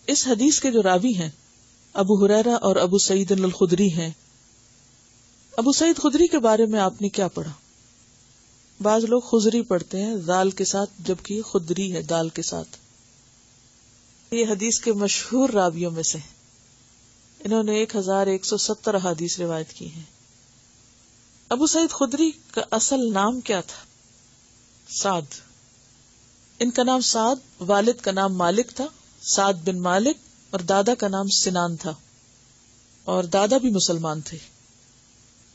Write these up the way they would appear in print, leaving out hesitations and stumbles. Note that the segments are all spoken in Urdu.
اس حدیث کے جو راوی ہیں ابو ہریرہ اور ابو سعید الخدری ہیں. ابو سعید خدری کے بارے میں آپ نے کیا پڑھا؟ بعض لوگ خزری پڑھتے ہیں زال کے ساتھ، جبکہ خدری ہے دال کے ساتھ. یہ حدیث کے مشہور راویوں میں سے ہیں. انہوں نے 1170 احادیث روایت کی ہیں. ابو سعید خدری کا اصل نام کیا تھا؟ سعد. ان کا نام سعد، والد کا نام مالک تھا، سعد بن مالک، اور دادا کا نام سنان تھا، اور دادا بھی مسلمان تھے.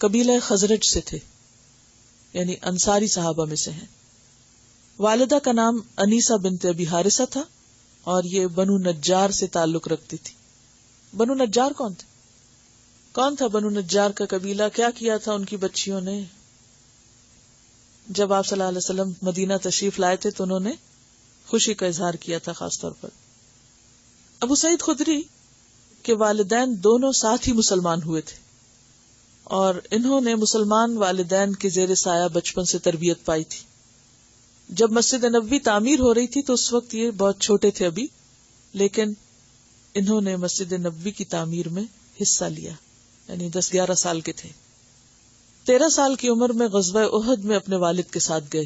قبیلہ خزرج سے تھے، یعنی انصاری صحابہ میں سے ہیں. والدہ کا نام انیسہ بنت ابی حارثہ تھا، اور یہ بنو نجار سے تعلق رکھتی تھی. بنو نجار کون تھا بنو نجار کا قبیلہ؟ کیا کیا تھا ان کی بچیوں نے؟ جب آپ صلی اللہ علیہ وسلم مدینہ تشریف لائے تھے تو انہوں نے خوشی کا اظہار کیا تھا خاص طور پر. ابو سعید خدری کے والدین دونوں ساتھ ہی مسلمان ہوئے تھے، اور انہوں نے مسلمان والدین کے زیر سایہ بچپن سے تربیت پائی تھی. جب مسجد نبوی تعمیر ہو رہی تھی تو اس وقت یہ بہت چھوٹے تھے ابھی، لیکن انہوں نے مسجد نبوی کی تعمیر میں حصہ لیا، یعنی 10-11 سال کے تھے. 13 سال کی عمر میں غزوہ احد میں اپنے والد کے ساتھ گئے.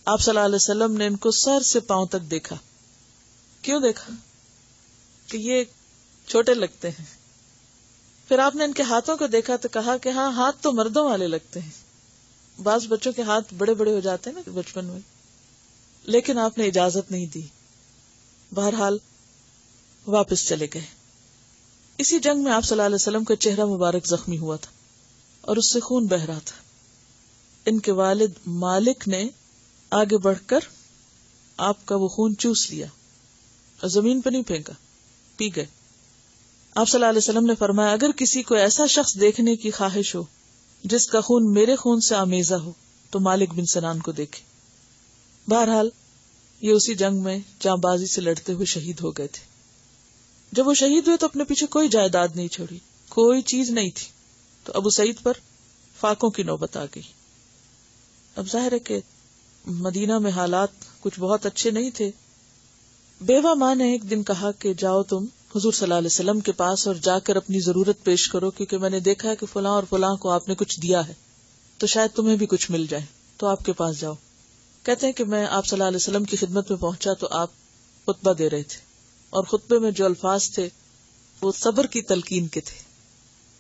آپ صلی اللہ علیہ وسلم نے ان کو سر سے پاؤں تک دیکھا. کیوں دیکھا؟ کہ یہ چھوٹے لگتے ہیں. پھر آپ نے ان کے ہاتھوں کو دیکھا تو کہا کہ ہاں، ہاتھ تو مردوں والے لگتے ہیں. بعض بچوں کے ہاتھ بڑے بڑے ہو جاتے ہیں نا بچپن میں، لیکن آپ نے اجازت نہیں دی. بہرحال واپس چلے گئے. اسی جنگ میں آپ صلی اللہ علیہ وسلم کا چہرہ مبارک زخمی ہوا تھا اور اس سے خون بہ رہا تھا. ان کے والد مالک نے آگے بڑھ کر آپ کا وہ خون چوس لیا اور زمین پہ نہیں پھینکا، پی گئے. آپ صلی اللہ علیہ وسلم نے فرمایا اگر کسی کو ایسا شخص دیکھنے کی خواہش ہو جس کا خون میرے خون سے آمیزہ ہو تو مالک بن سنان کو دیکھے. بہرحال یہ اسی جنگ میں جاں بازی سے لڑتے ہوئے شہید ہو گئے تھے. جب وہ شہید ہوئے تو اپنے پیچھے کوئی جائیداد نہیں چھوڑی، کوئی چیز نہیں تھی. تو ابو سعید پر فاقوں کی نوبت آ گئی. اب ظاہر ہے کہ مدینہ میں حالات کچھ بہت اچھے نہیں تھے. بیوہ ماں نے ایک دن کہا کہ جاؤ تم حضور صلی اللہ علیہ وسلم کے پاس اور جا کر اپنی ضرورت پیش کرو، کیونکہ میں نے دیکھا ہے کہ فلاں اور فلاں کو آپ نے کچھ دیا ہے تو شاید تمہیں بھی کچھ مل جائے، تو آپ کے پاس جاؤ. کہتے ہیں کہ میں آپ صلی اللہ علیہ وسلم کی خدمت میں پہنچا تو آپ خطبہ دے رہے تھے، اور خطبے میں جو الفاظ تھے وہ صبر کی تلقین کے تھے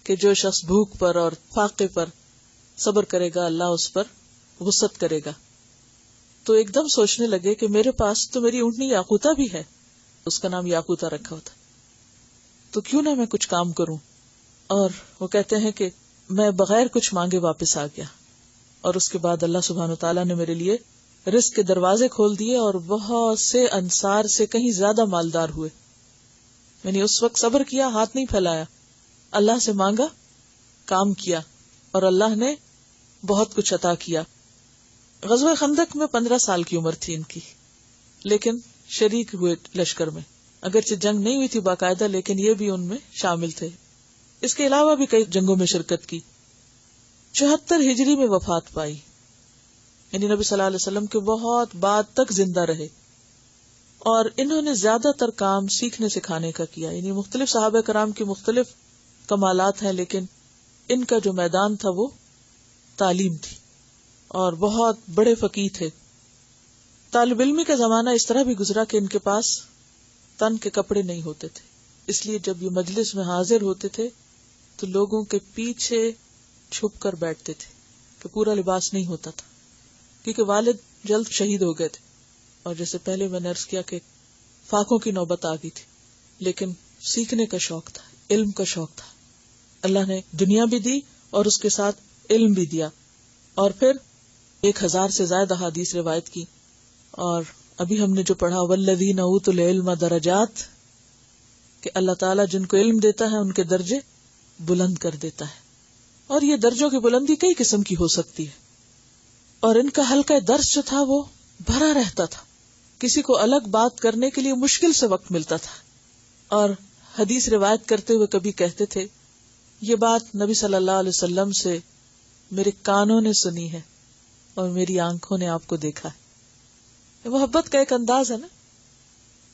کہ جو شخص بھوک پر اور فاقے پر صبر کرے گا اللہ اس پر وسعت کرے گا. تو ایک دم سوچنے لگے کہ میرے پاس تو میری اونٹنی یاقوتہ بھی ہے، اس کا نام یاقوتہ رکھا ہوتا، تو کیوں نہ میں کچھ کام کروں. اور وہ کہتے ہیں کہ میں بغیر کچھ مانگے واپس آ گیا، اور اس کے بعد اللہ سبحانہ وتعالیٰ نے میرے لیے رزق کے دروازے کھول دیے اور بہت سے انصار سے کہیں زیادہ مالدار ہوئے. یعنی اس وقت صبر کیا، ہاتھ نہیں پھیلایا، اللہ سے مانگا، کام کیا، اور اللہ نے بہت کچھ عطا کیا. غزوہ خندق میں 15 سال کی عمر تھی ان کی، لیکن شریک ہوئے لشکر میں. اگرچہ جنگ نہیں ہوئی تھی باقاعدہ، لیکن یہ بھی ان میں شامل تھے. اس کے علاوہ بھی کئی جنگوں میں شرکت کی. 74 ہجری میں وفات پائی، یعنی نبی صلی اللہ علیہ وسلم کے بہت بعد تک زندہ رہے. اور انہوں نے زیادہ تر کام سیکھنے سکھانے کا کیا. یعنی مختلف صحابہ کرام کی مختلف کمالات ہیں، لیکن ان کا جو میدان تھا وہ تعلیم تھی، اور بہت بڑے فقیہ تھے. طالب علمی کا زمانہ اس طرح بھی گزرا کہ ان کے پاس تن کے کپڑے نہیں ہوتے تھے، اس لیے جب یہ مجلس میں حاضر ہوتے تھے تو لوگوں کے پیچھے چھپ کر بیٹھتے تھے کہ پورا لباس نہیں ہوتا تھا، کیونکہ والد جلد شہید ہو گئے تھے. اور جیسے پہلے میں نے عرض کیا کہ فاقوں کی نوبت آ گئی تھی، لیکن سیکھنے کا شوق تھا، علم کا شوق تھا. اللہ نے دنیا بھی دی اور اس کے ساتھ علم بھی دیا. اور پھر 1000 سے زائد احادیث روایت کی. اور ابھی ہم نے جو پڑھا والذین اوتوا العلم درجات، کہ اللہ تعالیٰ جن کو علم دیتا ہے ان کے درجے بلند کر دیتا ہے. اور یہ درجوں کی بلندی کئی قسم کی ہو سکتی ہے. اور ان کا حلقہ درس جو تھا وہ بھرا رہتا تھا، کسی کو الگ بات کرنے کے لیے مشکل سے وقت ملتا تھا. اور حدیث روایت کرتے ہوئے کبھی کہتے تھے یہ بات نبی صلی اللہ علیہ وسلم سے میرے کانوں نے سنی ہے اور میری آنکھوں نے آپ کو دیکھا ہے. محبت کا ایک انداز ہے نا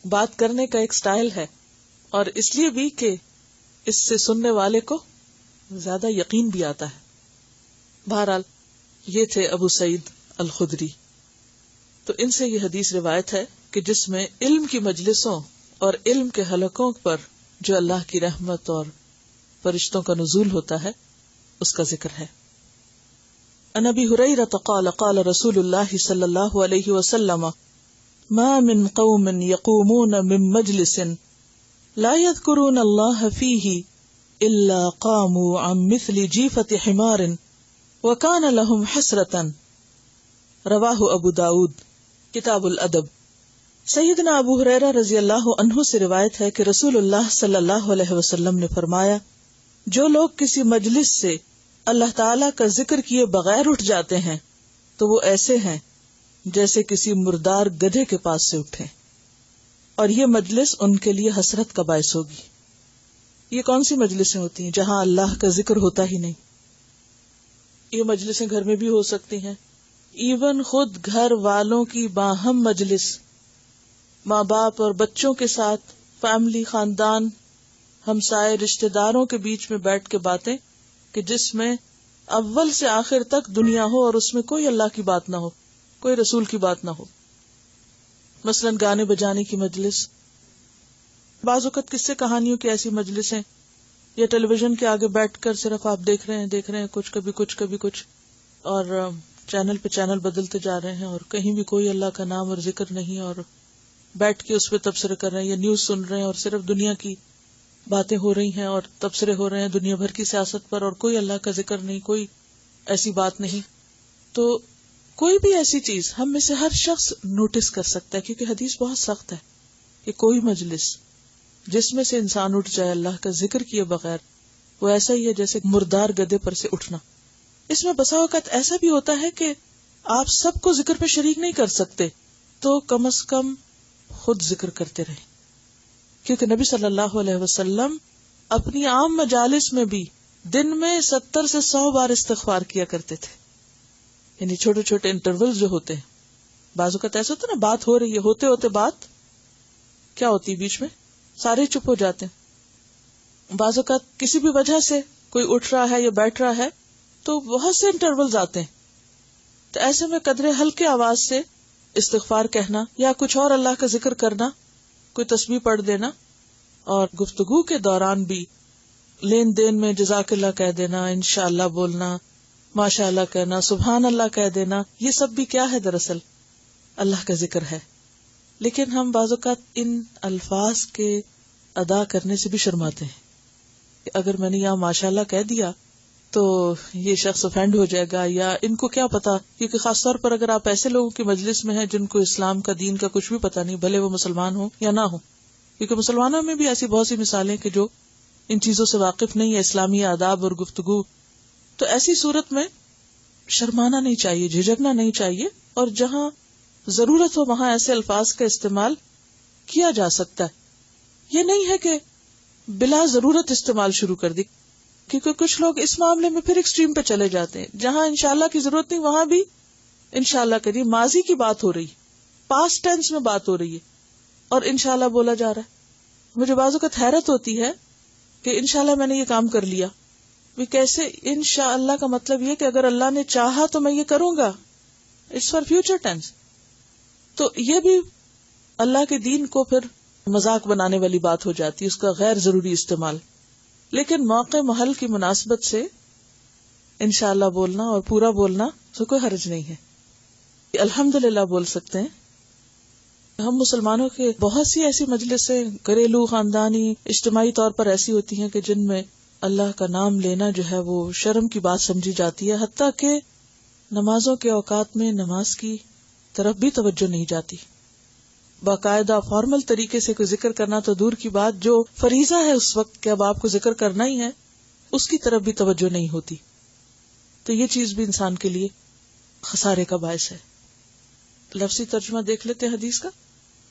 بات کرنے کا ایک سٹائل ہے، اور اس لیے بھی کہ اس سے سننے والے کو زیادہ یقین بھی آتا ہے۔ بہرحال یہ تھے ابو سعید الخدری۔ تو ان سے یہ حدیث روایت ہے کہ جس میں علم کی مجلسوں اور علم کے حلقوں پر جو اللہ کی رحمت اور فرشتوں کا نزول ہوتا ہے اس کا ذکر ہے۔ عن ابی ہریرہ قال قال رسول اللہ صلی اللہ علیہ وسلم ما من قوم يقومون من مجلس لا يذكرون الله فيه الا قاموا عن مثل جیفة حمار وكان لهم حسرة رواہ ابو داود کتاب الادب۔ سیدنا ابو ہریرہ رضی اللہ عنہ سے روایت ہے کہ رسول اللہ صلی اللہ علیہ وسلم نے فرمایا، جو لوگ کسی مجلس سے اللہ تعالی کا ذکر کیے بغیر اٹھ جاتے ہیں تو وہ ایسے ہیں جیسے کسی مردار گدھے کے پاس سے اٹھے، اور یہ مجلس ان کے لیے حسرت کا باعث ہوگی۔ یہ کون سی مجلسیں ہوتی ہیں؟ جہاں اللہ کا ذکر ہوتا ہی نہیں۔ یہ مجلسیں گھر میں بھی ہو سکتی ہیں، ایون خود گھر والوں کی باہم مجلس، ماں باپ اور بچوں کے ساتھ، فیملی، خاندان، ہمسائے، رشتہ داروں کے بیچ میں بیٹھ کے باتیں، کہ جس میں اول سے آخر تک دنیا ہو اور اس میں کوئی اللہ کی بات نہ ہو، کوئی رسول کی بات نہ ہو۔ مثلا گانے بجانے کی مجلس، بعض اوقات قصے کہانیوں کی ایسی مجلسیں، یا ٹیلی ویژن کے آگے بیٹھ کر صرف آپ دیکھ رہے ہیں کچھ کبھی کچھ، اور چینل پہ چینل بدلتے جا رہے ہیں، اور کہیں بھی کوئی اللہ کا نام اور ذکر نہیں، اور بیٹھ کے اس پہ تبصرے کر رہے ہیں یا نیوز سن رہے ہیں، اور صرف دنیا کی باتیں ہو رہی ہیں اور تبصرے ہو رہے ہیں دنیا بھر کی سیاست پر، اور کوئی اللہ کا ذکر نہیں، کوئی ایسی بات نہیں۔ تو کوئی بھی ایسی چیز ہم میں سے ہر شخص نوٹس کر سکتا ہے، کیونکہ حدیث بہت سخت ہے کہ کوئی مجلس جس میں سے انسان اٹھ جائے اللہ کا ذکر کیے بغیر، وہ ایسا ہی ہے جیسے مردار گدھے پر سے اٹھنا۔ اس میں بسا اوقات ایسا بھی ہوتا ہے کہ آپ سب کو ذکر پہ شریک نہیں کر سکتے، تو کم از کم خود ذکر کرتے رہیں، کیونکہ نبی صلی اللہ علیہ وسلم اپنی عام مجالس میں بھی دن میں 70 سے 100 بار استغفار کیا کرتے تھے، یعنی چھوٹے چھوٹے انٹرول جو ہوتے ہیں۔ بعض اوقات ایسا ہوتا ہے نا، بات ہو رہی ہے، ہوتے ہوتے بات کیا ہوتی ہے، بیچ میں سارے چپ ہو جاتے ہیں۔ بعض اوقات کسی بھی وجہ سے کوئی اٹھ رہا ہے یا بیٹھ رہا ہے تو بہت سے انٹرولز آتے ہیں، تو ایسے میں قدرے ہلکے آواز سے استغفار کہنا یا کچھ اور اللہ کا ذکر کرنا، کوئی تسبیح پڑھ دینا، اور گفتگو کے دوران بھی لین دین میں جزاک اللہ کہہ دینا، انشاءاللہ بولنا، ماشاء اللہ کہنا، سبحان اللہ کہہ دینا، یہ سب بھی کیا ہے؟ دراصل اللہ کا ذکر ہے۔ لیکن ہم بعض اوقات ان الفاظ کے ادا کرنے سے بھی شرماتے ہیں کہ اگر میں نے یہاں ماشاء اللہ کہہ دیا تو یہ شخص افینڈ ہو جائے گا، یا ان کو کیا پتا، کیونکہ خاص طور پر اگر آپ ایسے لوگوں کی مجلس میں ہیں جن کو اسلام کا، دین کا کچھ بھی پتا نہیں، بھلے وہ مسلمان ہوں یا نہ ہوں، کیونکہ مسلمانوں میں بھی ایسی بہت سی مثالیں کہ جو ان چیزوں سے واقف نہیں ہے، اسلامی آداب اور گفتگو۔ تو ایسی صورت میں شرمانا نہیں چاہیے، جھجکنا نہیں چاہیے، اور جہاں ضرورت ہو وہاں ایسے الفاظ کا استعمال کیا جا سکتا ہے۔ یہ نہیں ہے کہ بلا ضرورت استعمال شروع کر دی، کیونکہ کچھ لوگ اس معاملے میں پھر ایکسٹریم پہ چلے جاتے ہیں، جہاں انشاءاللہ کی ضرورت نہیں وہاں بھی انشاءاللہ کریے، ماضی کی بات ہو رہی، پاسٹ ٹینس میں بات ہو رہی ہے اور انشاءاللہ بولا جا رہا ہے۔ مجھے بعض اوقات حیرت ہوتی ہے کہ انشاءاللہ میں نے یہ کام کر لیا، بھی کیسے؟ انشاءاللہ کا مطلب یہ کہ اگر اللہ نے چاہا تو میں یہ کروں گا، اٹس فار فیوچر ٹینس۔ تو یہ بھی اللہ کے دین کو پھر مذاق بنانے والی بات ہو جاتی ہے، اس کا غیر ضروری استعمال۔ لیکن موقع محل کی مناسبت سے انشاءاللہ بولنا اور پورا بولنا تو کوئی حرج نہیں ہے، الحمدللہ بول سکتے ہیں۔ ہم مسلمانوں کے بہت سی ایسی مجلسیں گھریلو، خاندانی، اجتماعی طور پر ایسی ہوتی ہیں کہ جن میں اللہ کا نام لینا جو ہے وہ شرم کی بات سمجھی جاتی ہے، حتیٰ کہ نمازوں کے اوقات میں نماز کی طرف بھی توجہ نہیں جاتی۔ باقاعدہ فارمل طریقے سے کوئی ذکر کرنا تو دور کی بات، جو فریضہ ہے اس وقت کہ اب آپ کو ذکر کرنا ہی ہے، اس کی طرف بھی توجہ نہیں ہوتی۔ تو یہ چیز بھی انسان کے لیے خسارے کا باعث ہے۔ لفظی ترجمہ دیکھ لیتے ہیں حدیث کا۔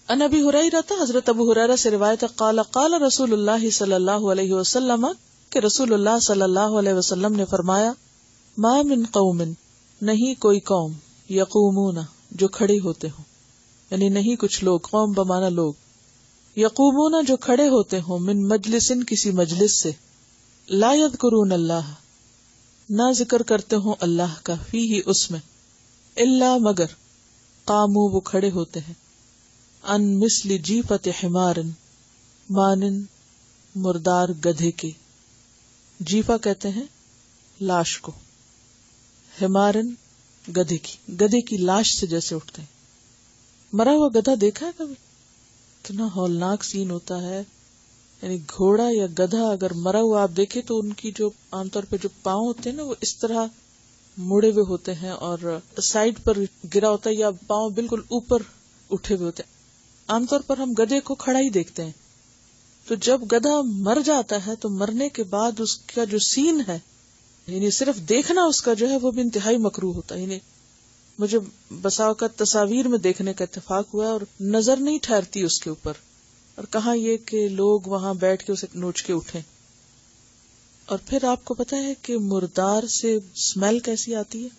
ان ابی ہریرہ، حضرت ابو ہریرہ سے روایت، قال قال رسول اللہ صلی اللہ علیہ وسلم، کہ رسول اللہ صلی اللہ علیہ وسلم نے فرمایا، ما من قوم، نہیں کوئی قوم، یقومون، جو کھڑے ہوتے ہوں، یعنی نہیں کچھ لوگ، قوم بمانا لوگ، یقومون جو کھڑے ہوتے ہوں، من مجلسن کسی مجلس سے، لا یذکرون اللہ نہ ذکر کرتے ہوں اللہ کا، فیہ اس میں، الا مگر قاموا وہ کھڑے ہوتے ہیں، ان مثل جیفت حمار مانن مردار گدھے کے، جیفا کہتے ہیں لاش کو، حمارن گدھے کی لاش سے جیسے اٹھتے ہیں۔ مرا ہوا گدھا دیکھا ہے کبھی؟ اتنا ہولناک سین ہوتا ہے، یعنی گھوڑا یا گدھا اگر مرا ہوا آپ دیکھیں تو ان کی جو عام طور پہ جو پاؤں ہوتے ہیں نا وہ اس طرح مڑے ہوئے ہوتے ہیں اور سائڈ پر گرا ہوتا ہے، یا پاؤں بالکل اوپر اٹھے ہوئے ہوتے ہیں۔ عام طور پر ہم گدھے کو کھڑا ہی دیکھتے ہیں، تو جب گدھا مر جاتا ہے تو مرنے کے بعد اس کا جو سین ہے، یعنی صرف دیکھنا اس کا جو ہے وہ بھی انتہائی مکروہ ہوتا ہے۔ یعنی مجھے بسا اوقات تصاویر میں دیکھنے کا اتفاق ہوا ہے اور نظر نہیں ٹھہرتی اس کے اوپر، اور کہاں یہ کہ لوگ وہاں بیٹھ کے اسے نوچ کے اٹھیں۔ اور پھر آپ کو پتا ہے کہ مردار سے اسمیل کیسی آتی ہے؟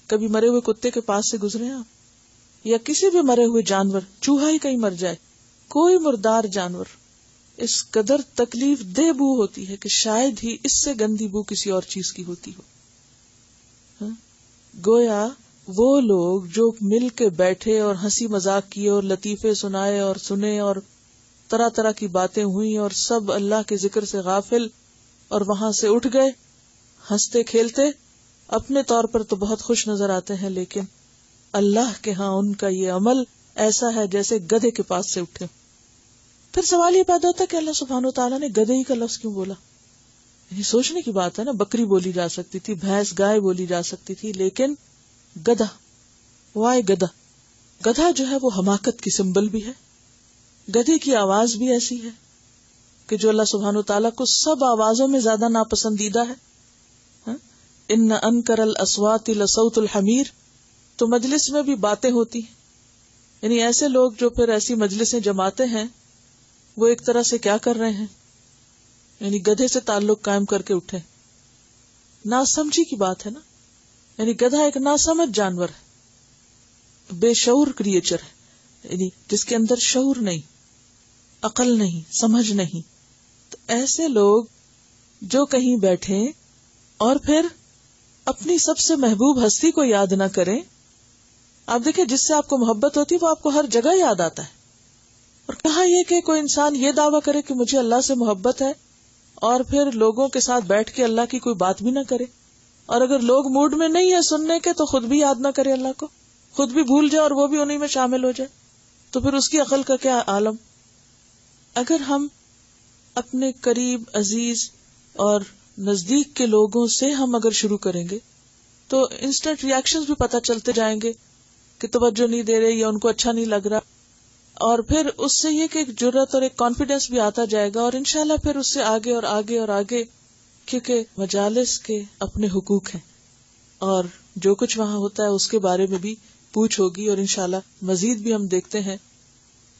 کبھی مرے ہوئے کتے کے پاس سے گزرے ہیں آپ، یا کسی بھی مرے ہوئے جانور، چوہا ہی کہیں مر جائے، کوئی مردار جانور، اس قدر تکلیف دہ بو ہوتی ہے کہ شاید ہی اس سے گندی بو کسی اور چیز کی ہوتی ہو۔ گویا وہ لوگ جو مل کے بیٹھے اور ہنسی مذاق کیے اور لطیفے سنائے اور سنے اور طرح طرح کی باتیں ہوئی اور سب اللہ کے ذکر سے غافل، اور وہاں سے اٹھ گئے ہنستے کھیلتے، اپنے طور پر تو بہت خوش نظر آتے ہیں، لیکن اللہ کے ہاں ان کا یہ عمل ایسا ہے جیسے گدھے کے پاس سے اٹھے۔ پھر سوال یہ پیدا ہوتا ہے کہ اللہ سبحانہ وتعالیٰ نے گدھے ہی کا لفظ کیوں بولا؟ یہ سوچنے کی بات ہے نا، بکری بولی جا سکتی تھی، بھینس گائے بولی جا سکتی تھی، لیکن گدھا، وائے گدھا؟ گدھا جو ہے وہ حماقت کی سمبل بھی ہے، گدھے کی آواز بھی ایسی ہے کہ جو اللہ سبحانہ وتعالیٰ کو سب آوازوں میں زیادہ ناپسندیدہ ہے۔ ان انکر الاصوات لصوت الحمیر، تو مجلس میں بھی باتیں ہوتی ہیں، یعنی ایسے لوگ جو پھر ایسی مجلسیں جماتے ہیں وہ ایک طرح سے کیا کر رہے ہیں، یعنی گدھے سے تعلق قائم کر کے اٹھے۔ ناسمجھی کی بات ہے نا، یعنی گدھا ایک ناسمجھ جانور ہے، بے شعور کریچر ہے، یعنی جس کے اندر شعور نہیں، عقل نہیں، سمجھ نہیں۔ تو ایسے لوگ جو کہیں بیٹھیں اور پھر اپنی سب سے محبوب ہستی کو یاد نہ کریں، آپ دیکھیں جس سے آپ کو محبت ہوتی ہے وہ آپ کو ہر جگہ یاد آتا ہے، اور کہاں یہ کہ کوئی انسان یہ دعویٰ کرے کہ مجھے اللہ سے محبت ہے اور پھر لوگوں کے ساتھ بیٹھ کے اللہ کی کوئی بات بھی نہ کرے، اور اگر لوگ موڈ میں نہیں ہے سننے کے تو خود بھی یاد نہ کرے اللہ کو، خود بھی بھول جائے اور وہ بھی انہی میں شامل ہو جائے، تو پھر اس کی عقل کا کیا عالم۔ اگر ہم اپنے قریب عزیز اور نزدیک کے لوگوں سے ہم اگر شروع کریں گے تو انسٹنٹ ری ایکشنز بھی پتہ چلتے جائیں گے کہ توجہ نہیں دے رہے یا ان کو اچھا نہیں لگ رہا، اور پھر اس سے یہ کہ ایک جرأت اور ایک کانفیڈینس بھی آتا جائے گا، اور انشاءاللہ پھر اس سے آگے اور آگے اور آگے، کیونکہ مجالس کے اپنے حقوق ہیں اور جو کچھ وہاں ہوتا ہے اس کے بارے میں بھی پوچھ ہوگی، اور انشاءاللہ مزید بھی ہم دیکھتے ہیں۔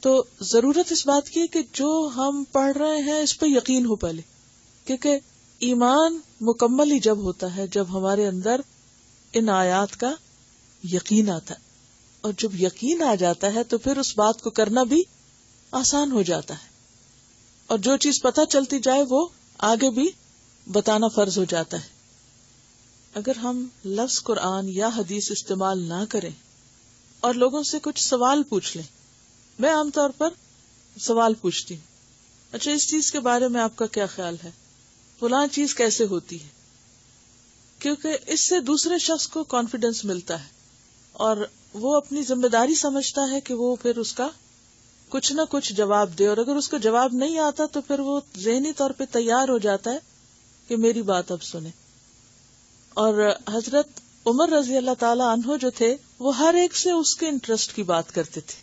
تو ضرورت اس بات کی ہے کہ جو ہم پڑھ رہے ہیں اس پہ یقین ہو پہلے، کیونکہ ایمان مکمل ہی جب ہوتا ہے جب ہمارے اندر ان آیات کا یقین آتا ہے، اور جب یقین آ جاتا ہے تو پھر اس بات کو کرنا بھی آسان ہو جاتا ہے، اور جو چیز پتہ چلتی جائے وہ آگے بھی بتانا فرض ہو جاتا ہے۔ اگر ہم لفظ قرآن یا حدیث استعمال نہ کریں اور لوگوں سے کچھ سوال پوچھ لیں، میں عام طور پر سوال پوچھتی ہوں، اچھا اس چیز کے بارے میں آپ کا کیا خیال ہے، فلاں چیز کیسے ہوتی ہے، کیونکہ اس سے دوسرے شخص کو کانفیڈنس ملتا ہے اور وہ اپنی ذمہ داری سمجھتا ہے کہ وہ پھر اس کا کچھ نہ کچھ جواب دے، اور اگر اس کو جواب نہیں آتا تو پھر وہ ذہنی طور پہ تیار ہو جاتا ہے کہ میری بات اب سنیں۔ اور حضرت عمر رضی اللہ تعالی عنہ جو تھے وہ ہر ایک سے اس کے انٹرسٹ کی بات کرتے تھے،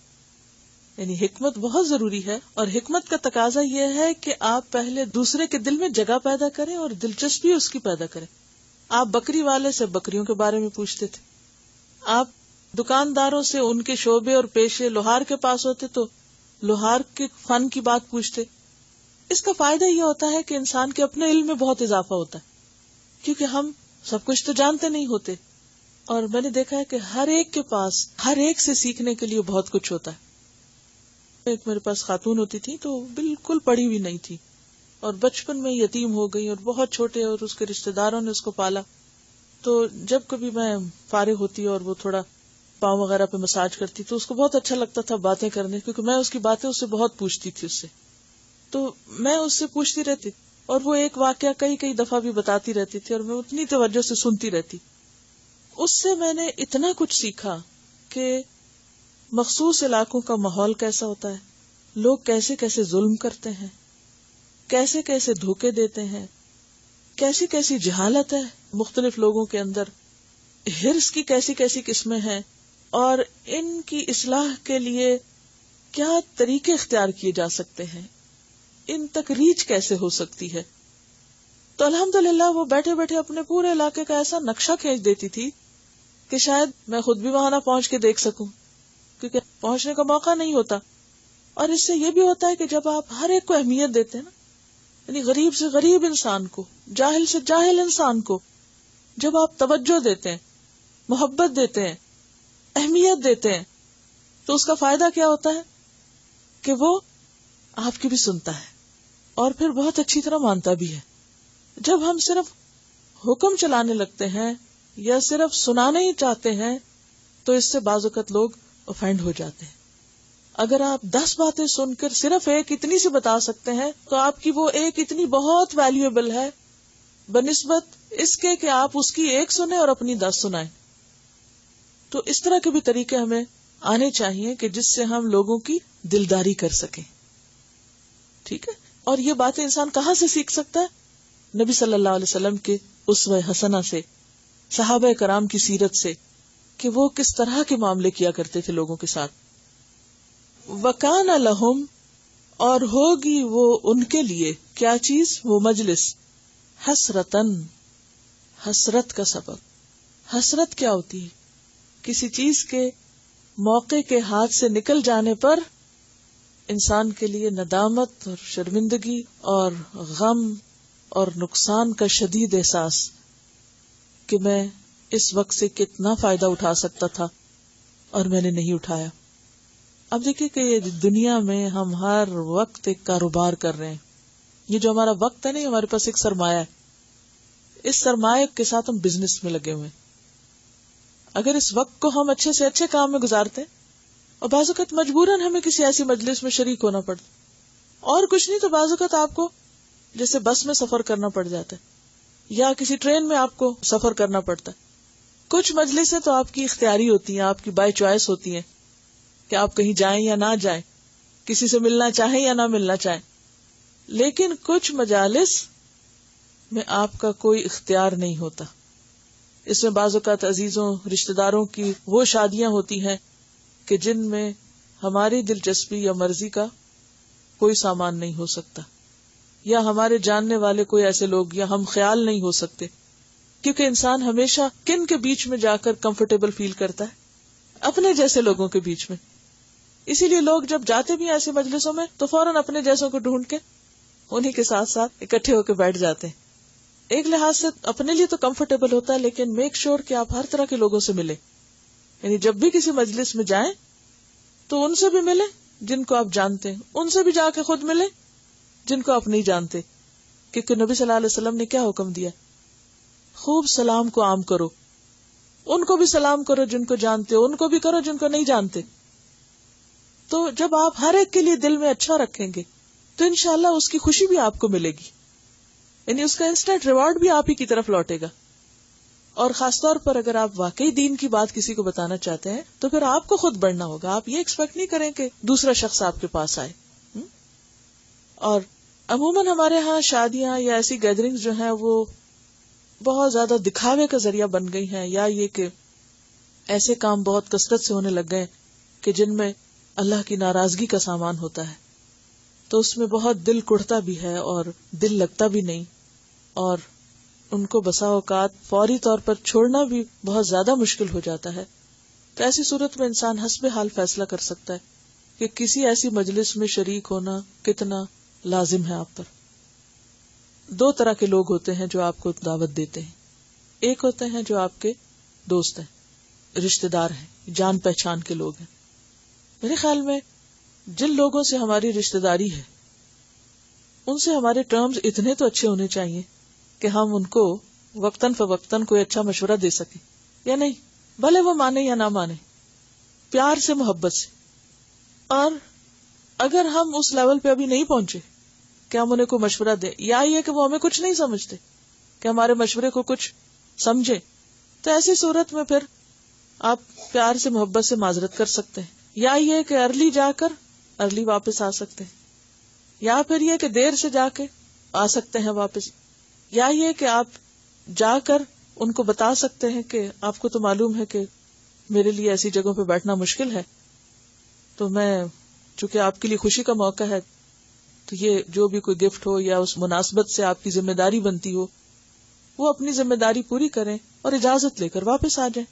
یعنی حکمت بہت ضروری ہے، اور حکمت کا تقاضا یہ ہے کہ آپ پہلے دوسرے کے دل میں جگہ پیدا کریں اور دلچسپی اس کی پیدا کریں۔ آپ بکری والے سے بکریوں کے بارے میں پوچھتے تھے، آپ دکانداروں سے ان کے شعبے اور پیشے، لوہار کے پاس ہوتے تو لوہار کے فن کی بات پوچھتے۔ اس کا فائدہ یہ ہوتا ہے کہ انسان کے اپنے علم میں بہت اضافہ ہوتا ہے، کیونکہ ہم سب کچھ تو جانتے نہیں ہوتے، اور میں نے دیکھا ہے کہ ہر ایک کے پاس ہر ایک سے سیکھنے کے لیے بہت کچھ ہوتا ہے۔ ایک میرے پاس خاتون ہوتی تھی تو بالکل پڑھی ہوئی نہیں تھی اور بچپن میں یتیم ہو گئی اور بہت چھوٹے، اور اس کے رشتہ داروں نے اس کو پالا. تو جب کبھی میں فارغ ہوتی اور وہ تھوڑا پاؤں وغیرہ پہ مساج کرتی تو اس کو بہت اچھا لگتا تھا باتیں کرنے، کیونکہ میں اس کی باتیں اس سے بہت پوچھتی تھی. اس سے تو میں اس سے پوچھتی رہتی اور وہ ایک واقعہ کئی دفعہ بھی بتاتی رہتی تھی اور میں اتنی توجہ سے سنتی رہتی. اس سے میں نے اتنا کچھ سیکھا کہ مخصوص علاقوں کا ماحول کیسا ہوتا ہے، لوگ کیسے کیسے ظلم کرتے ہیں، کیسے کیسے دھوکے دیتے ہیں، کیسی کیسی جہالت ہے مختلف لوگوں کے اندر، ہرس کی کیسی کیسی قسمیں ہیں، اور ان کی اصلاح کے لیے کیا طریقے اختیار کیے جا سکتے ہیں، ان تک ریچ کیسے ہو سکتی ہے. تو الحمدللہ وہ بیٹھے بیٹھے اپنے پورے علاقے کا ایسا نقشہ کھینچ دیتی تھی کہ شاید میں خود بھی وہاں نہ پہنچ کے دیکھ سکوں، کیونکہ پہنچنے کا موقع نہیں ہوتا. اور اس سے یہ بھی ہوتا ہے کہ جب آپ ہر ایک کو اہمیت دیتے ہیں نا، یعنی غریب سے غریب انسان کو، جاہل سے جاہل انسان کو جب آپ توجہ دیتے ہیں، محبت دیتے ہیں، اہمیت دیتے ہیں، تو اس کا فائدہ کیا ہوتا ہے کہ وہ آپ کی بھی سنتا ہے اور پھر بہت اچھی طرح مانتا بھی ہے. جب ہم صرف حکم چلانے لگتے ہیں یا صرف سنانے ہی چاہتے ہیں تو اس سے بعض اوقات لوگ افینڈ ہو جاتے ہیں. اگر آپ 10 باتیں سن کر صرف ایک اتنی سی بتا سکتے ہیں تو آپ کی وہ ایک اتنی بہت ویلیوبل ہے بنسبت اس کے کہ آپ اس کی ایک سنیں اور اپنی 10 سنائیں. تو اس طرح کے بھی طریقے ہمیں آنے چاہیے کہ جس سے ہم لوگوں کی دلداری کر سکیں. ٹھیک ہے. اور یہ باتیں انسان کہاں سے سیکھ سکتا ہے؟ نبی صلی اللہ علیہ وسلم کے اسوہ حسنہ سے، صحابہ کرام کی سیرت سے، کہ وہ کس طرح کے معاملے کیا کرتے تھے لوگوں کے ساتھ. وَكَانَ لَهُمْ، اور ہوگی وہ ان کے لیے کیا چیز؟ وہ مجلس، حسرتن، حسرت کا سبب. حسرت کیا ہوتی ہے؟ کسی چیز کے موقع کے ہاتھ سے نکل جانے پر انسان کے لیے ندامت اور شرمندگی اور غم اور نقصان کا شدید احساس کہ میں اس وقت سے کتنا فائدہ اٹھا سکتا تھا اور میں نے نہیں اٹھایا. اب دیکھیے کہ یہ دنیا میں ہم ہر وقت ایک کاروبار کر رہے ہیں. یہ جو ہمارا وقت ہے نا، ہمارے پاس ایک سرمایہ ہے. اس سرمایہ کے ساتھ ہم بزنس میں لگے ہوئے ہیں. اگر اس وقت کو ہم اچھے سے اچھے کام میں گزارتے، اور بعض اوقات مجبوراً ہمیں کسی ایسی مجلس میں شریک ہونا پڑتا، اور کچھ نہیں تو بعض اوقات آپ کو جیسے بس میں سفر کرنا پڑ جاتا ہے یا کسی ٹرین میں آپ کو سفر کرنا پڑتا ہے. کچھ مجلسیں تو آپ کی اختیاری ہوتی ہیں، آپ کی بائی چوائس ہوتی ہیں کہ آپ کہیں جائیں یا نہ جائیں، کسی سے ملنا چاہیں یا نہ ملنا چاہیں. لیکن کچھ مجالس میں آپ کا کوئی اختیار نہیں ہوتا. اس میں بعض اوقات عزیزوں، رشتہ داروں کی وہ شادیاں ہوتی ہیں کہ جن میں ہماری دلچسپی یا مرضی کا کوئی سامان نہیں ہو سکتا، یا ہمارے جاننے والے کوئی ایسے لوگ یا ہم خیال نہیں ہو سکتے، کیونکہ انسان ہمیشہ کن کے بیچ میں جا کر کمفرٹیبل فیل کرتا ہے؟ اپنے جیسے لوگوں کے بیچ میں. اسی لیے لوگ جب جاتے بھی ہیں ایسے مجلسوں میں تو فوراً اپنے جیسوں کو ڈھونڈ کے انہی کے ساتھ ساتھ اکٹھے ہو کے بیٹھ جاتے ہیں. ایک لحاظ سے اپنے لیے تو کمفرٹیبل ہوتا ہے، لیکن میک شور کہ آپ ہر طرح کے لوگوں سے ملیں. یعنی جب بھی کسی مجلس میں جائیں تو ان سے بھی ملیں جن کو آپ جانتے ہیں، ان سے بھی جا کے خود ملیں جن کو آپ نہیں جانتے. کیونکہ نبی صلی اللہ علیہ وسلم نے کیا حکم دیا؟ خوب سلام کو عام کرو. ان کو بھی سلام کرو جن کو جانتے ہو، ان کو بھی کرو جن کو نہیں جانتے. تو جب آپ ہر ایک کے لیے دل میں اچھا رکھیں گے تو انشاءاللہ اس کی خوشی بھی آپ کو ملے گی، یعنی اس کا انسٹنٹ ریوارڈ بھی آپ ہی کی طرف لوٹے گا. اور خاص طور پر اگر آپ واقعی دین کی بات کسی کو بتانا چاہتے ہیں تو پھر آپ کو خود بڑھنا ہوگا. آپ یہ ایکسپیکٹ نہیں کریں کہ دوسرا شخص آپ کے پاس آئے. اور عموماً ہمارے ہاں شادیاں یا ایسی گیدرنگز جو ہیں وہ بہت زیادہ دکھاوے کا ذریعہ بن گئی ہیں، یا یہ کہ ایسے کام بہت کثرت سے ہونے لگ گئے کہ جن میں اللہ کی ناراضگی کا سامان ہوتا ہے. تو اس میں بہت دل کڑتا بھی ہے اور دل لگتا بھی نہیں، اور ان کو بسا اوقات فوری طور پر چھوڑنا بھی بہت زیادہ مشکل ہو جاتا ہے. تو ایسی صورت میں انسان حسب حال فیصلہ کر سکتا ہے کہ کسی ایسی مجلس میں شریک ہونا کتنا لازم ہے آپ پر. 2 طرح کے لوگ ہوتے ہیں جو آپ کو دعوت دیتے ہیں. ایک ہوتے ہیں جو آپ کے دوست ہیں، رشتہ دار ہیں، جان پہچان کے لوگ ہیں. میرے خیال میں جن لوگوں سے ہماری رشتہ داری ہے ان سے ہمارے ٹرمز اتنے تو اچھے ہونے چاہیے کہ ہم ان کو وقتاً فوقتاً کوئی اچھا مشورہ دے سکیں یا نہیں، بھلے وہ مانے یا نہ مانے، پیار سے، محبت سے. اور اگر ہم اس لیول پہ ابھی نہیں پہنچے کہ ہم انہیں کوئی مشورہ دیں، یا یہ کہ وہ ہمیں کچھ نہیں سمجھتے کہ ہمارے مشورے کو کچھ سمجھے، تو ایسی صورت میں پھر آپ پیار سے، محبت سے معذرت کر سکتے ہیں، یا یہ کہ ارلی جا کر ارلی واپس آ سکتے ہیں، یا پھر یہ کہ دیر سے جا کے آ سکتے ہیں واپس، یا یہ کہ آپ جا کر ان کو بتا سکتے ہیں کہ آپ کو تو معلوم ہے کہ میرے لیے ایسی جگہوں پہ بیٹھنا مشکل ہے، تو میں چونکہ آپ کے لیے خوشی کا موقع ہے تو یہ جو بھی کوئی گفٹ ہو یا اس مناسبت سے آپ کی ذمہ داری بنتی ہو وہ اپنی ذمہ داری پوری کریں اور اجازت لے کر واپس آ جائیں.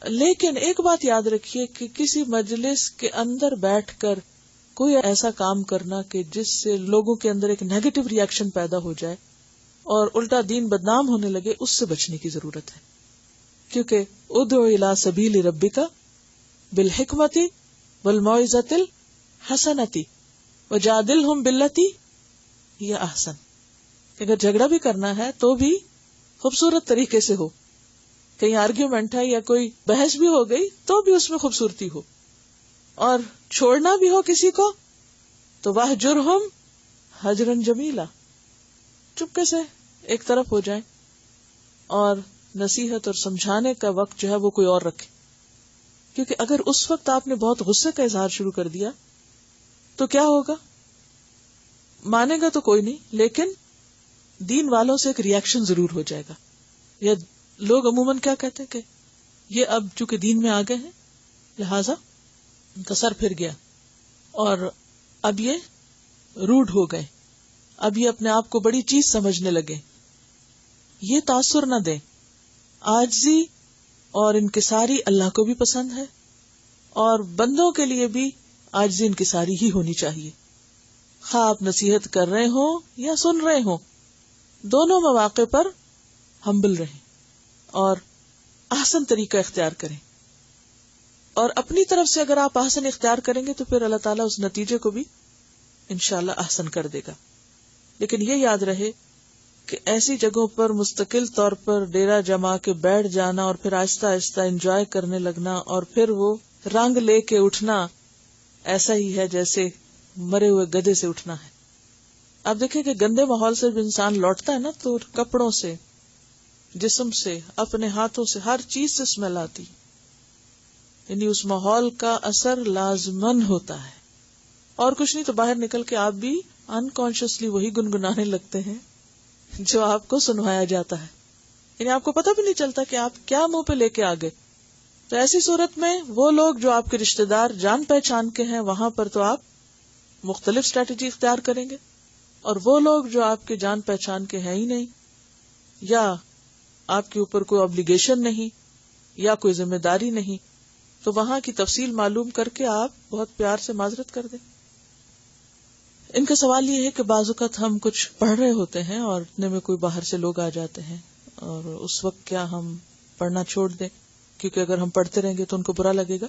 لیکن ایک بات یاد رکھیے کہ کسی مجلس کے اندر بیٹھ کر کوئی ایسا کام کرنا کہ جس سے لوگوں کے اندر ایک نیگیٹو ری ایکشن پیدا ہو جائے اور الٹا دین بدنام ہونے لگے، اس سے بچنے کی ضرورت ہے. کیونکہ ادعو الی سبیل ربک بالحکمت والموعظۃ الحسنۃ وجادلہم باللتی ہی احسن. اگر جھگڑا بھی کرنا ہے تو بھی خوبصورت طریقے سے ہو، کہیں آرگیومنٹ ہے یا کوئی بحث بھی ہو گئی تو بھی اس میں خوبصورتی ہو، اور چھوڑنا بھی ہو کسی کو تو واہجرہم ہجرا جمیلا، چپکے سے ایک طرف ہو جائیں اور نصیحت اور سمجھانے کا وقت جو ہے وہ کوئی اور رکھے. کیونکہ اگر اس وقت آپ نے بہت غصے کا اظہار شروع کر دیا تو کیا ہوگا؟ مانے گا تو کوئی نہیں، لیکن دین والوں سے ایک ری ایکشن ضرور ہو جائے گا. یا لوگ عموماً کیا کہتے ہیں کہ یہ اب چونکہ دین میں آ گئے ہیں لہذا ان کا سر پھر گیا اور اب یہ روڈ ہو گئے، اب یہ اپنے آپ کو بڑی چیز سمجھنے لگے. یہ تاثر نہ دیں. عاجزی اور انکساری اللہ کو بھی پسند ہے اور بندوں کے لیے بھی عاجزی انکساری ہی ہونی چاہیے. خواہ آپ نصیحت کر رہے ہوں یا سن رہے ہوں، دونوں مواقع پر ہمبل رہیں اور احسن طریقہ اختیار کریں. اور اپنی طرف سے اگر آپ احسن اختیار کریں گے تو پھر اللہ تعالیٰ اس نتیجے کو بھی انشاءاللہ احسن کر دے گا. لیکن یہ یاد رہے کہ ایسی جگہوں پر مستقل طور پر ڈیرا جما کے بیٹھ جانا اور پھر آہستہ آہستہ انجوائے کرنے لگنا اور پھر وہ رنگ لے کے اٹھنا ایسا ہی ہے جیسے مرے ہوئے گدھے سے اٹھنا ہے. آپ دیکھیں کہ گندے ماحول سے جب انسان لوٹتا ہے نا تو کپڑوں سے، جسم سے، اپنے ہاتھوں سے، ہر چیز سے اسمیل آتی، یعنی اس ماحول کا اثر لازمن ہوتا ہے. اور کچھ نہیں تو باہر نکل کے آپ بھی انکانشیسلی وہی گنگنانے لگتے ہیں جو آپ کو سنوایا جاتا ہے، یعنی آپ کو پتہ بھی نہیں چلتا کہ آپ کیا منہ پہ لے کے آ گئے. تو ایسی صورت میں وہ لوگ جو آپ کے رشتہ دار جان پہچان کے ہیں وہاں پر تو آپ مختلف اسٹریٹجی اختیار کریں گے، اور وہ لوگ جو آپ کے جان پہچان کے ہیں ہی نہیں، یا آپ کے اوپر کوئی obligation نہیں یا کوئی ذمہ داری نہیں، تو وہاں کی تفصیل معلوم کر کے آپ بہت پیار سے معذرت کر دیں. ان کا سوال یہ ہے کہ بعض اوقات ہم کچھ پڑھ رہے ہوتے ہیں اور اتنے میں کوئی باہر سے لوگ آ جاتے ہیں، اور اس وقت کیا ہم پڑھنا چھوڑ دیں؟ کیونکہ اگر ہم پڑھتے رہیں گے تو ان کو برا لگے گا.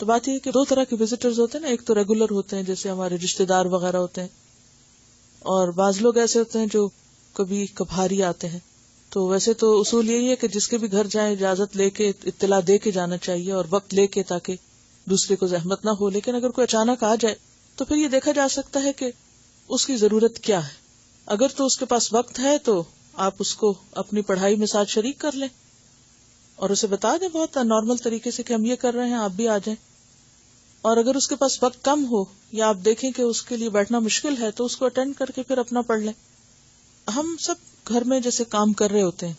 تو بات یہ ہے کہ دو طرح کے وزٹرز ہوتے ہیں نا، ایک تو ریگولر ہوتے ہیں جیسے ہمارے رشتہ دار وغیرہ ہوتے ہیں، اور بعض لوگ ایسے ہوتے ہیں جو کبھی کبھاری آتے ہیں. تو ویسے تو اصول یہی ہے کہ جس کے بھی گھر جائیں اجازت لے کے، اطلاع دے کے جانا چاہیے اور وقت لے کے، تاکہ دوسرے کو زحمت نہ ہو. لیکن اگر کوئی اچانک آ جائے تو پھر یہ دیکھا جا سکتا ہے کہ اس کی ضرورت کیا ہے. اگر تو اس کے پاس وقت ہے تو آپ اس کو اپنی پڑھائی میں ساتھ شریک کر لیں اور اسے بتا دیں بہت نارمل طریقے سے کہ ہم یہ کر رہے ہیں، آپ بھی آ جائیں. اور اگر اس کے پاس وقت کم ہو یا آپ دیکھیں کہ اس کے لیے بیٹھنا مشکل ہے تو اس کو اٹینڈ کر کے پھر اپنا پڑھ لیں. ہم سب گھر میں جیسے کام کر رہے ہوتے ہیں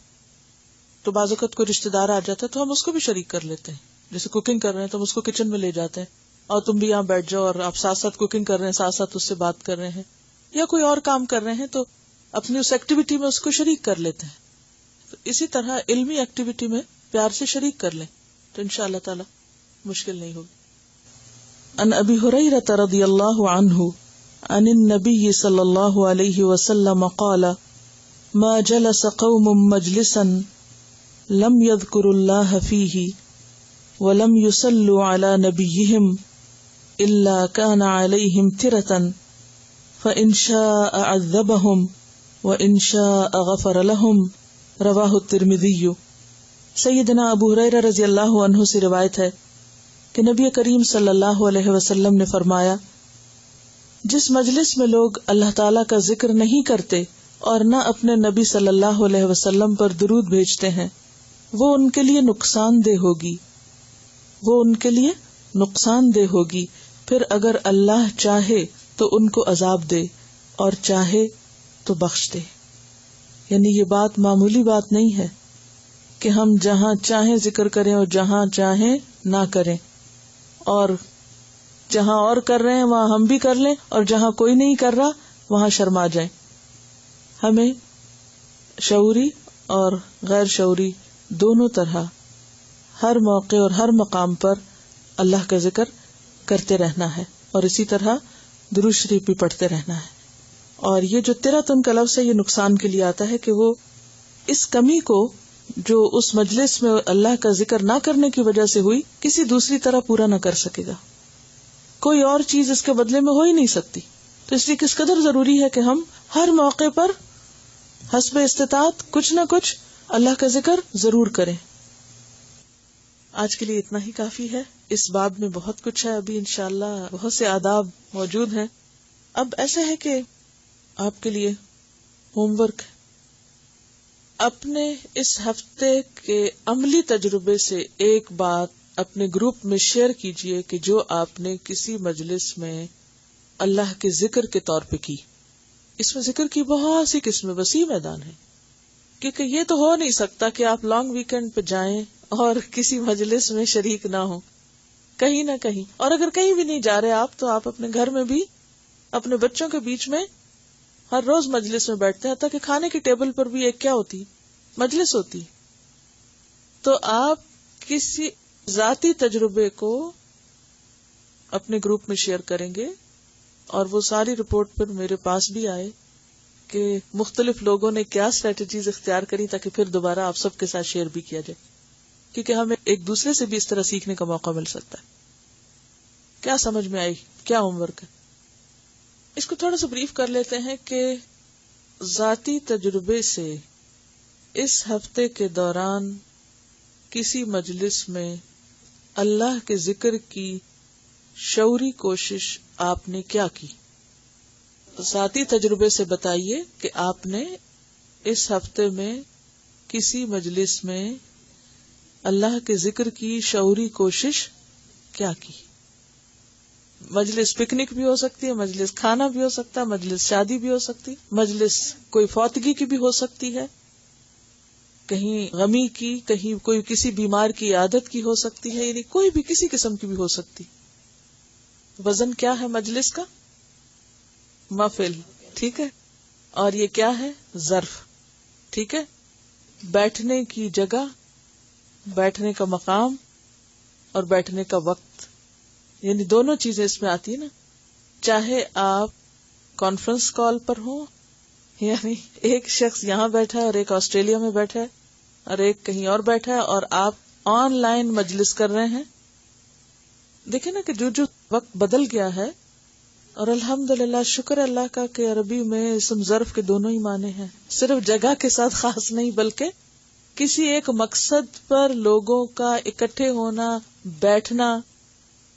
تو بعض اوقات کوئی رشتہ دار آ جاتا ہے تو ہم اس کو بھی شریک کر لیتے ہیں. جیسے کوکنگ کر رہے ہیں تو ہم اس کو کچن میں لے جاتے ہیں اور تم بھی یہاں بیٹھ جاؤ، اور آپ ساتھ ساتھ کوکنگ کر رہے ہیں، ساتھ ساتھ اس سے بات کر رہے ہیں یا کوئی اور کام کر رہے ہیں تو اپنی اس ایکٹیویٹی میں اس کو شریک کر لیتے ہیں. تو اسی طرح علمی ایکٹیویٹی میں پیار سے شریک کر لیں تو انشاءاللہ تعالی مشکل نہیں ہوگی. عن ابی ہریرہ رضی اللہ عنہ عن النبی صلی اللہ علیہ وسلم قال ما جلس قوم مجلسا لم يذكروا الله فيه ولم يصلوا على نبيهم إلا كان عليهم ترة فإن شاء عذبهم وإن شاء غفر لهم. رواہ الترمذی. سیدنا ابو ہریرہ رضی اللہ عنہ سے روایت ہے کہ نبی کریم صلی اللہ علیہ وسلم نے فرمایا، جس مجلس میں لوگ اللہ تعالیٰ کا ذکر نہیں کرتے اور نہ اپنے نبی صلی اللہ علیہ وسلم پر درود بھیجتے ہیں، وہ ان کے لیے نقصان دہ ہوگی، وہ ان کے لیے نقصان دہ ہوگی. پھر اگر اللہ چاہے تو ان کو عذاب دے اور چاہے تو بخش دے. یعنی یہ بات معمولی بات نہیں ہے کہ ہم جہاں چاہیں ذکر کریں اور جہاں چاہیں نہ کریں، اور جہاں اور کر رہے ہیں وہاں ہم بھی کر لیں اور جہاں کوئی نہیں کر رہا وہاں شرما جائیں. ہمیں شعوری اور غیر شعوری دونوں طرح ہر موقع اور ہر مقام پر اللہ کا ذکر کرتے رہنا ہے، اور اسی طرح درود شریف بھی پڑھتے رہنا ہے. اور یہ جو ترتن کا لفظ ہے یہ نقصان کے لیے آتا ہے کہ وہ اس کمی کو جو اس مجلس میں اللہ کا ذکر نہ کرنے کی وجہ سے ہوئی کسی دوسری طرح پورا نہ کر سکے گا. کوئی اور چیز اس کے بدلے میں ہو ہی نہیں سکتی. تو اس لیے کس قدر ضروری ہے کہ ہم ہر موقع پر حسب استطاعت کچھ نہ کچھ اللہ کا ذکر ضرور کریں. آج کے لیے اتنا ہی کافی ہے. اس باب میں بہت کچھ ہے، ابھی انشاءاللہ بہت سے آداب موجود ہیں. اب ایسا ہے کہ آپ کے لیے ہوم ورک، اپنے اس ہفتے کے عملی تجربے سے ایک بات اپنے گروپ میں شیئر کیجئے کہ جو آپ نے کسی مجلس میں اللہ کے ذکر کے طور پہ کی. اس میں ذکر کی بہت سی قسمیں، وسیع میدان ہے، کیونکہ یہ تو ہو نہیں سکتا کہ آپ لانگ ویکینڈ پہ جائیں اور کسی مجلس میں شریک نہ ہوں کہیں نہ کہیں. اور اگر کہیں بھی نہیں جا رہے آپ تو آپ اپنے گھر میں بھی اپنے بچوں کے بیچ میں ہر روز مجلس میں بیٹھتے ہیں، تاکہ کھانے کی ٹیبل پر بھی ایک کیا ہوتی، مجلس ہوتی. تو آپ کسی ذاتی تجربے کو اپنے گروپ میں شیئر کریں گے، اور وہ ساری رپورٹ پھر میرے پاس بھی آئے کہ مختلف لوگوں نے کیا اسٹریٹجیز اختیار کری، تاکہ پھر دوبارہ آپ سب کے ساتھ شیئر بھی کیا جائے، کیونکہ ہمیں ایک دوسرے سے بھی اس طرح سیکھنے کا موقع مل سکتا ہے. کیا سمجھ میں آئی؟ کیا ہوم ورک ہے؟ اس کو تھوڑا سا بریف کر لیتے ہیں کہ ذاتی تجربے سے اس ہفتے کے دوران کسی مجلس میں اللہ کے ذکر کی شعوری کوشش آپ نے کیا کی. ذاتی تجربے سے بتائیے کہ آپ نے اس ہفتے میں کسی مجلس میں اللہ کے ذکر کی شعوری کوشش کیا کی. مجلس پکنک بھی ہو سکتی ہے، مجلس کھانا بھی ہو سکتا ہے، مجلس شادی بھی ہو سکتی، مجلس کوئی فوتگی کی بھی ہو سکتی ہے، کہیں غمی کی، کہیں کوئی کسی بیمار کی عادت کی ہو سکتی ہے، یعنی کوئی بھی کسی قسم کی بھی ہو سکتی. وزن کیا ہے مجلس کا؟ محفل، ٹھیک ہے. اور یہ کیا ہے؟ ظرف، ٹھیک ہے. بیٹھنے کی جگہ، بیٹھنے کا مقام اور بیٹھنے کا وقت، یعنی دونوں چیزیں اس میں آتی ہیں نا. چاہے آپ کانفرنس کال پر ہوں، یعنی ایک شخص یہاں بیٹھا ہے اور ایک آسٹریلیا میں بیٹھا ہے اور ایک کہیں اور بیٹھا ہے، اور آپ آن لائن مجلس کر رہے ہیں. دیکھیں نا کہ جو وقت بدل گیا ہے. اور الحمدللہ، شکر اللہ کا کہ عربی میں اسم ظرف کے دونوں ہی معنی ہیں، صرف جگہ کے ساتھ خاص نہیں بلکہ کسی ایک مقصد پر لوگوں کا اکٹھے ہونا، بیٹھنا،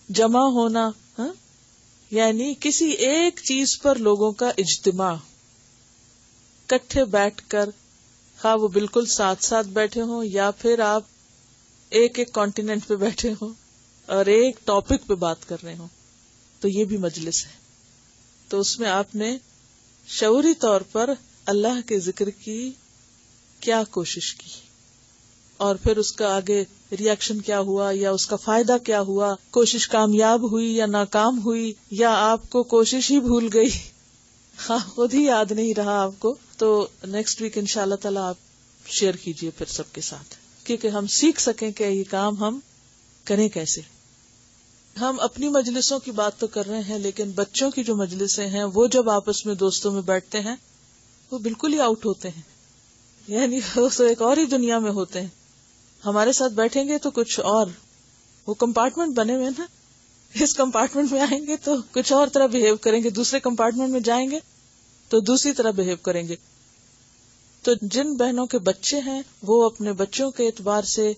جمع ہونا، یعنی کسی ایک چیز پر لوگوں کا اجتماع، اکٹھے بیٹھ کر، خواہ وہ بالکل ساتھ ساتھ بیٹھے ہوں یا پھر آپ ایک ایک کانٹیننٹ پہ بیٹھے ہوں اور ایک ٹاپک پہ بات کر رہے ہوں، تو یہ بھی مجلس ہے. تو اس میں آپ نے شعوری طور پر اللہ کے ذکر کی کیا کوشش کی، اور پھر اس کا آگے ری ایکشن کیا ہوا یا اس کا فائدہ کیا ہوا، کوشش کامیاب ہوئی یا ناکام ہوئی، یا آپ کو کوشش ہی بھول گئی، خود ہی یاد نہیں رہا آپ کو. تو نیکسٹ ویک انشاءاللہ تعالی آپ شیئر کیجئے پھر سب کے ساتھ، کیونکہ ہم سیکھ سکیں کہ یہ کام ہم کریں کیسے. ہم اپنی مجلسوں کی بات تو کر رہے ہیں، لیکن بچوں کی جو مجلسیں ہیں وہ جب آپس میں دوستوں میں بیٹھتے ہیں وہ بالکل ہی آؤٹ ہوتے ہیں، یعنی وہ تو ایک اور ہی دنیا میں ہوتے ہیں. ہمارے ساتھ بیٹھیں گے تو کچھ اور، وہ کمپارٹمنٹ بنے ہوئے نا اس کمپارٹمنٹ میں آئیں گے تو کچھ اور طرح بہیو کریں گے، دوسرے کمپارٹمنٹ میں جائیں گے تو دوسری طرح بہیو کریں گے. تو جن بہنوں کے بچے ہیں وہ اپنے بچوں کے اعتبار سے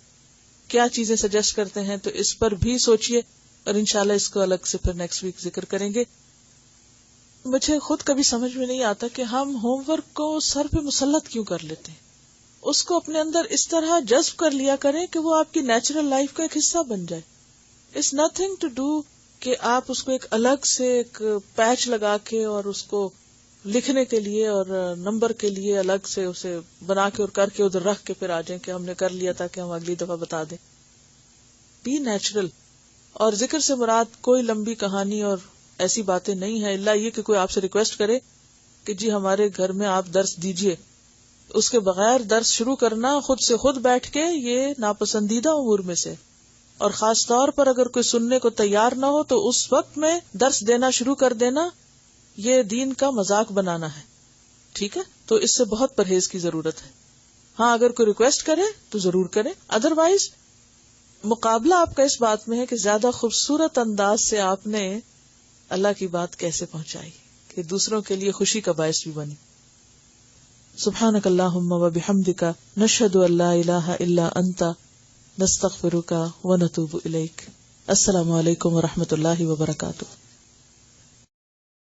کیا چیزیں سجیسٹ کرتے ہیں تو اس پر بھی سوچئے، اور انشاءاللہ اس کو الگ سے پھر نیکسٹ ویک ذکر کریں گے. مجھے خود کبھی سمجھ میں نہیں آتا کہ ہم ہوم ورک کو سر پہ مسلط کیوں کر لیتے ہیں. اس کو اپنے اندر اس طرح جذب کر لیا کریں کہ وہ آپ کی نیچرل لائف کا ایک حصہ بن جائے. اٹس نتھنگ ٹو ڈو کہ آپ اس کو ایک الگ سے ایک پیچ لگا کے اور اس کو لکھنے کے لیے اور نمبر کے لیے الگ سے اسے بنا کے اور کر کے ادھر رکھ کے پھر آ جائیں کہ ہم نے کر لیا تھا کہ ہم اگلی دفعہ بتا دیں. Be natural. اور ذکر سے مراد کوئی لمبی کہانی اور ایسی باتیں نہیں ہے، الا یہ کہ کوئی آپ سے ریکویسٹ کرے کہ جی ہمارے گھر میں آپ درس دیجئے. اس کے بغیر درس شروع کرنا خود سے خود بیٹھ کے یہ ناپسندیدہ امور میں سے، اور خاص طور پر اگر کوئی سننے کو تیار نہ ہو تو اس وقت میں درس دینا شروع کر دینا، یہ دین کا مذاق بنانا ہے. ٹھیک ہے، تو اس سے بہت پرہیز کی ضرورت ہے. ہاں اگر کوئی ریکویسٹ کرے تو ضرور کرے، ادروائز مقابلہ آپ کا اس بات میں ہے کہ زیادہ خوبصورت انداز سے آپ نے اللہ کی بات کیسے پہنچائی کہ دوسروں کے لیے خوشی کا باعث بھی بنی. سبحانک اللہم و بحمدک نشہد ان لا الہ الا انت نستغفرک و نتوب الیک. السلام علیکم و رحمۃ اللہ وبرکاتہ.